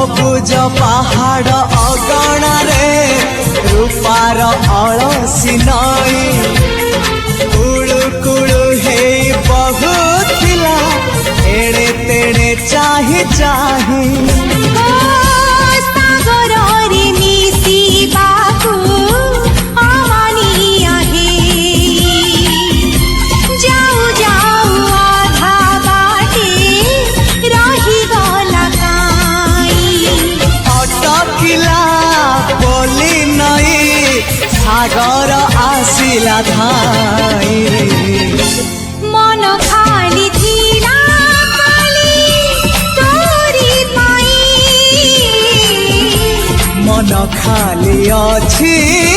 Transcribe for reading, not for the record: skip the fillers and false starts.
सबुज पहाड़ अगणारे रूपार अलसी नई कुड़ू कुड़ू हे बहुथिला एड़े तेड़े चाही चाही सागर आसिला धाई मन खाली थिला खाली तोरी पाई मन खाली अछि